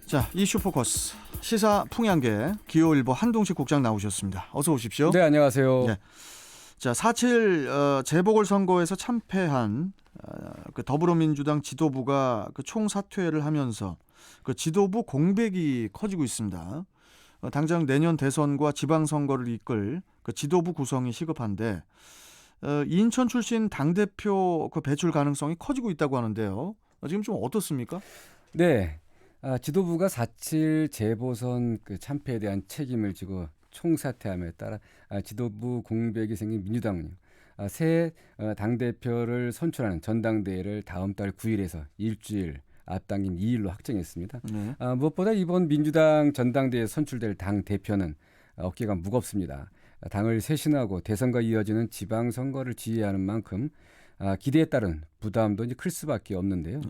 자, 이슈 포커스 시사 풍향계 기호일보 한동식 국장 나오셨습니다. 어서 오십시오. 네, 안녕하세요. 네. 자, 4.7 재보궐선거에서 참패한 그 더불어민주당 지도부가 그 총사퇴를 하면서 그 지도부 공백이 커지고 있습니다. 당장 내년 대선과 지방선거를 이끌 그 지도부 구성이 시급한데 인천 출신 당대표 그 배출 가능성이 커지고 있다고 하는데요. 지금 좀 어떻습니까? 네, 지도부가 4.7 재보선 그 참패에 대한 책임을 지고 총사퇴함에 따라 지도부 공백이 생긴 민주당은요. 새 당대표를 선출하는 전당대회를 다음 달 9일에서 일주일 앞당긴 2일로 확정했습니다. 네. 무엇보다 이번 민주당 전당대회에 선출될 당대표는 어깨가 무겁습니다. 당을 쇄신하고 대선과 이어지는 지방선거를 지휘하는 만큼 기대에 따른 부담도 이제 클 수밖에 없는데요.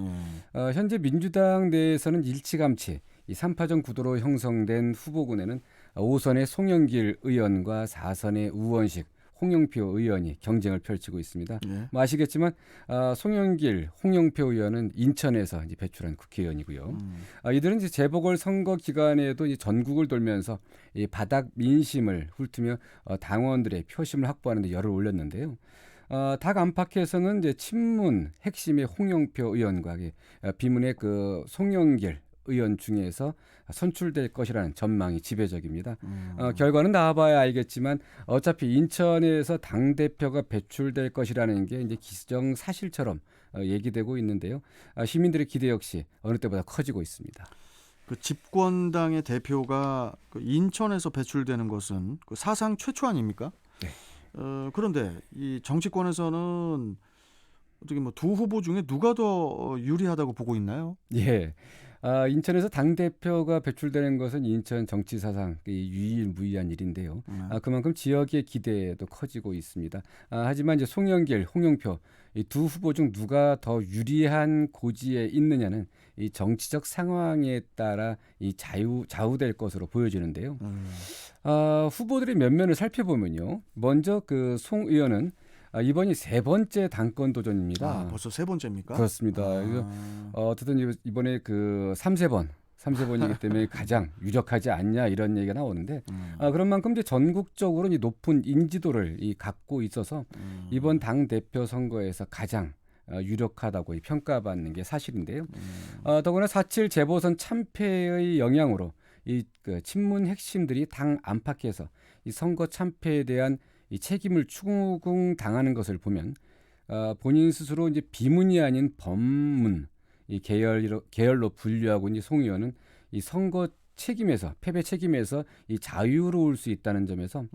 현재 민주당 내에서는 일찌감치 이 3파전 구도로 형성된 후보군에는 5선의 송영길 의원과 4선의 우원식, 홍영표 의원이 경쟁을 펼치고 있습니다. 네. 아시겠지만 송영길, 홍영표 의원은 인천에서 이제 배출한 국회의원이고요. 이들은 이제 재보궐 선거 기간에도 이제 전국을 돌면서 이 바닥 민심을 훑으며 당원들의 표심을 확보하는 데 열을 올렸는데요. 닭 안팎에서는 이제 친문 핵심의 홍영표 의원과 비문의 그 송영길 의원 중에서 선출될 것이라는 전망이 지배적입니다. 결과는 나와봐야 알겠지만 어차피 인천에서 당대표가 배출될 것이라는 게 이제 기정사실처럼 얘기되고 있는데요. 시민들의 기대 역시 어느 때보다 커지고 있습니다. 그 집권당의 대표가 그 인천에서 배출되는 것은 그 사상 최초 아닙니까? 네. 그런데 이 정치권에서는 어떻게 뭐 두 후보 중에 누가 더 유리하다고 보고 있나요? 예. 인천에서 당대표가 배출되는 것은 인천 정치 사상 유일무이한 일인데요. 그만큼 지역의 기대도 커지고 있습니다. 하지만 이제 송영길, 홍영표 이 두 후보 중 누가 더 유리한 고지에 있느냐는 이 정치적 상황에 따라 이 좌우될 것으로 보여지는데요. 후보들의 면면을 살펴보면요. 먼저 그 송 의원은 이번이 세 번째 당권 도전입니다. 벌써 세 번째입니까? 그렇습니다. 어쨌든 이번에 그 3세번이기 때문에 가장 유력하지 않냐 이런 얘기가 나오는데 그런 만큼 이제 전국적으로 이 높은 인지도를 갖고 있어서 이번 당 대표 선거에서 가장 유력하다고 평가받는 게 사실인데요. 더구나 4.7 재보선 참패의 영향으로 그 친문 핵심들이 당 안팎에서 이 선거 참패에 대한 이 책임을 추궁당하는 것을 보면 본인 스스로 이제 비문이 아닌 범문 이 계열로 분류하고 이제 송 의원은 이 선거 책임에서 패배 책임에서 이 자유로울 수 있다는 점에서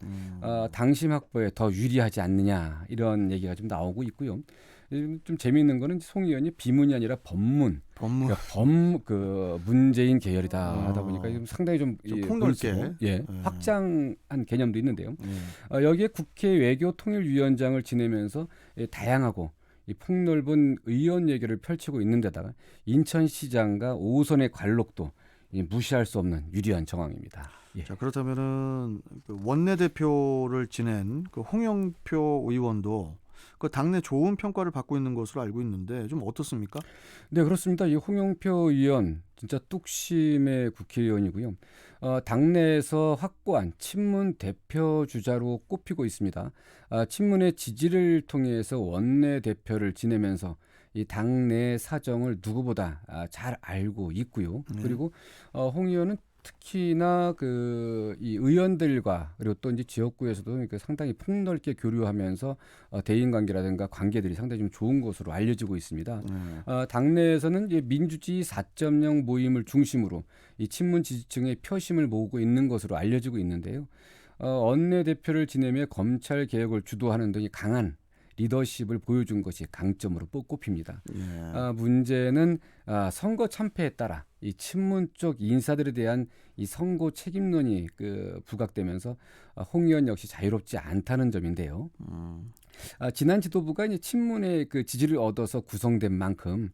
당심 확보에 더 유리하지 않느냐 이런 얘기가 좀 나오고 있고요. 좀 재미있는 거는 송 의원이 비문이 아니라 범문. 그러니까 문재인 계열이다 하다 보니까 좀 상당히 좀 폭넓게 확장한 개념도 있는데요. 여기에 국회 외교통일위원장을 지내면서 다양하고 이 폭넓은 의원 얘기를 펼치고 있는 데다가 인천시장과 5선의 관록도 무시할 수 없는 유리한 정황입니다. 예. 자, 그렇다면은 그 원내대표를 지낸 그 홍영표 의원도 그 당내 좋은 평가를 받고 있는 것으로 알고 있는데 좀 어떻습니까? 네, 그렇습니다. 이 홍영표 의원 진짜 뚝심의 국회의원이고요. 당내에서 확고한 친문 대표 주자로 꼽히고 있습니다. 친문의 지지를 통해서 원내대표를 지내면서 이 당내 사정을 누구보다 잘 알고 있고요. 그리고 홍 의원은 특히나 이 의원들과 그리고 또 이제 지역구에서도 상당히 폭넓게 교류하면서 대인 관계라든가 관계들이 상당히 좀 좋은 것으로 알려지고 있습니다. 당내에서는 이제 민주주의 4.0 모임을 중심으로 이 친문 지지층의 표심을 모으고 있는 것으로 알려지고 있는데요. 원내대표를 지내며 검찰 개혁을 주도하는 등의 강한 리더십을 보여준 것이 강점으로 꼽힙니다. 문제는 선거 참패에 따라 이 친문 쪽 인사들에 대한 이 선거 책임론이 부각되면서 홍 의원 역시 자유롭지 않다는 점인데요. 지난 지도부가 이제 친문의 그 지지를 얻어서 구성된 만큼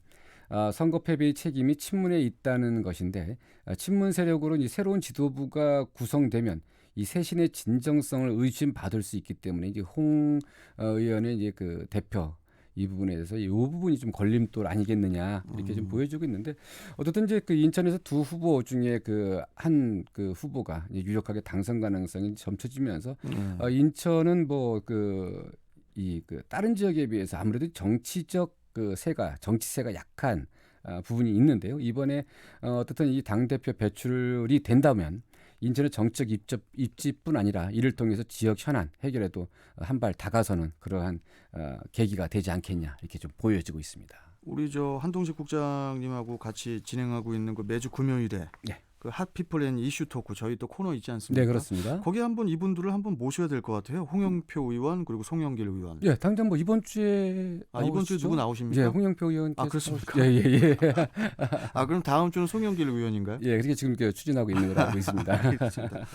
선거 패배의 책임이 친문에 있다는 것인데 친문 세력으로 이제 새로운 지도부가 구성되면 이 쇄신의 진정성을 의심받을 수 있기 때문에 이제 홍 의원의 이제 그 대표 이 부분에 대해서 이 부분이 좀 걸림돌 아니겠느냐 이렇게 좀 보여지고 있는데 어쨌든 이제 그 인천에서 두 후보 중에 그 한 그 후보가 이제 유력하게 당선 가능성이 점쳐지면서 인천은 뭐 그 이 그 다른 지역에 비해서 아무래도 정치적 그 정치세가 약한 부분이 있는데요. 이번에 어떻든 이 당대표 배출이 된다면 인천의 정책 입지뿐 아니라 이를 통해서 지역 현안 해결에도 한 발 다가서는 그러한 계기가 되지 않겠냐 이렇게 좀 보여지고 있습니다. 우리 저 한동식 국장님하고 같이 진행하고 있는 그 매주 금요일에 네. 그 핫피플 앤 이슈 토크 저희 또 코너 있지 않습니까? 네, 그렇습니다. 거기 한번 이분들을 한번 모셔야 될 것 같아요. 홍영표 의원 그리고 송영길 의원. 예, 당장 뭐 이번 주에 이번 주에 누구 나오십니까? 예, 홍영표 의원께서 그렇습니까? 예, 예, 예. 그럼 다음 주는 송영길 의원인가요? 예, 그렇게 지금 추진하고 있는 걸로 알고 있습니다. 알겠습니다.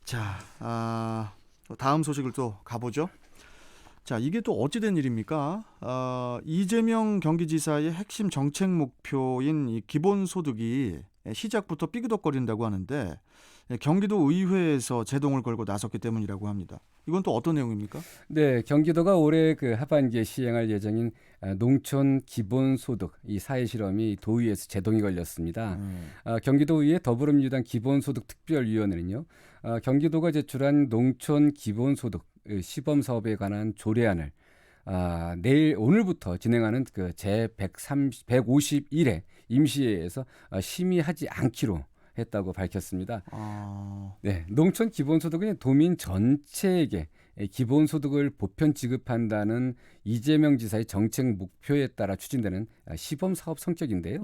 자, 다음 소식을 또 가보죠. 자, 이게 또 어찌된 일입니까? 이재명 경기지사의 핵심 정책 목표인 이 기본소득이 시작부터 삐그덕거린다고 하는데 경기도 의회에서 제동을 걸고 나섰기 때문이라고 합니다. 이건 또 어떤 내용입니까? 네, 경기도가 올해 그 하반기에 시행할 예정인 농촌 기본소득 이 사회 실험이 도의회에서 제동이 걸렸습니다. 경기도의회 더불어민주당 기본소득 특별위원회는요, 경기도가 제출한 농촌 기본소득 시범 사업에 관한 조례안을 오늘부터 진행하는 그 제 151회 임시회에서 심의하지 않기로 했다고 밝혔습니다. 네, 농촌 기본소득은 도민 전체에게 기본소득을 보편 지급한다는 이재명 지사의 정책 목표에 따라 추진되는 시범 사업 성격인데요.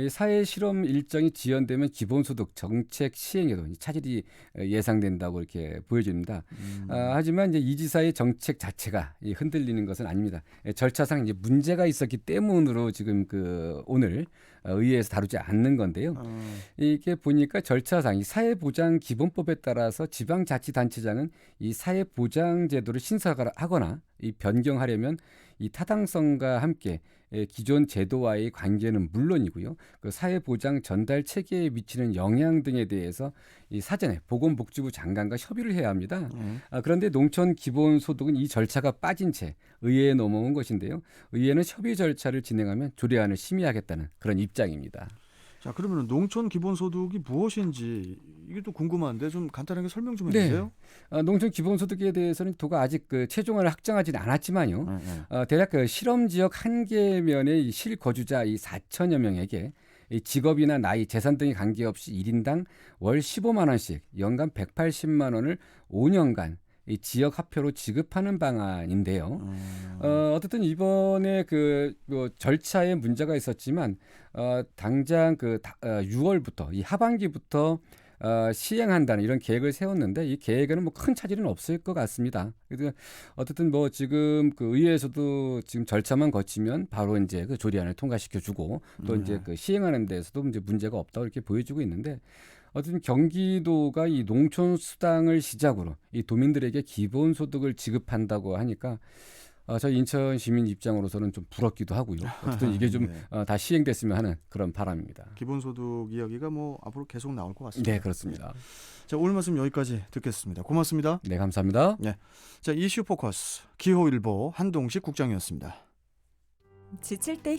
사회 실험 일정이 지연되면 기본소득 정책 시행에도 차질이 예상된다고 이렇게 보여집니다. 하지만 이제 이 지사의 정책 자체가 흔들리는 것은 아닙니다. 절차상 이제 문제가 있었기 때문으로 지금 오늘 의회에서 다루지 않는 건데요. 이게 보니까 절차상 이 사회보장기본법에 따라서 지방자치단체장은 이 사회보장제도를 신설하거나 이 변경하려면 이 타당성과 함께 기존 제도와의 관계는 물론이고요. 그 사회보장 전달 체계에 미치는 영향 등에 대해서 이 사전에 보건복지부 장관과 협의를 해야 합니다. 그런데 농촌 기본소득은 이 절차가 빠진 채 의회에 넘어온 것인데요. 의회는 협의 절차를 진행하면 조례안을 심의하겠다는 그런 입장입니다. 자, 그러면 농촌 기본소득이 무엇인지 이게 또 궁금한데 좀 간단하게 설명 좀 해주세요. 네. 농촌 기본소득에 대해서는 도가 아직 최종안을 확정하지는 않았지만요. 대략 실험 지역 1개면의 실거주자 4천여 명에게 직업이나 나이, 재산 등에 관계없이 1인당 월 15만 원씩 연간 180만 원을 5년간 이 지역 화표로 지급하는 방안인데요. 어쨌든 이번에 절차에 문제가 있었지만 당장 6월부터 이 하반기부터 시행한다는 이런 계획을 세웠는데 이 계획에는 뭐 큰 차질은 없을 것 같습니다. 그래서 어쨌든 뭐 지금 의회에서도 지금 절차만 거치면 바로 이제 그 조례안을 통과시켜주고 또 이제 시행하는 데서도 이제 문제가 없다고 이렇게 보여주고 있는데. 어쨌든 경기도가 이 농촌 수당을 시작으로 이 도민들에게 기본소득을 지급한다고 하니까 저희 인천 시민 입장으로서는 좀 부럽기도 하고요. 어쨌든 이게 좀 다 시행됐으면 하는 그런 바람입니다. 기본소득 이야기가 뭐 앞으로 계속 나올 것 같습니다. 네, 그렇습니다. 자, 오늘 말씀 여기까지 듣겠습니다. 고맙습니다. 네, 감사합니다. 네, 자, 이슈 포커스 기호일보 한동식 국장이었습니다. 지칠 때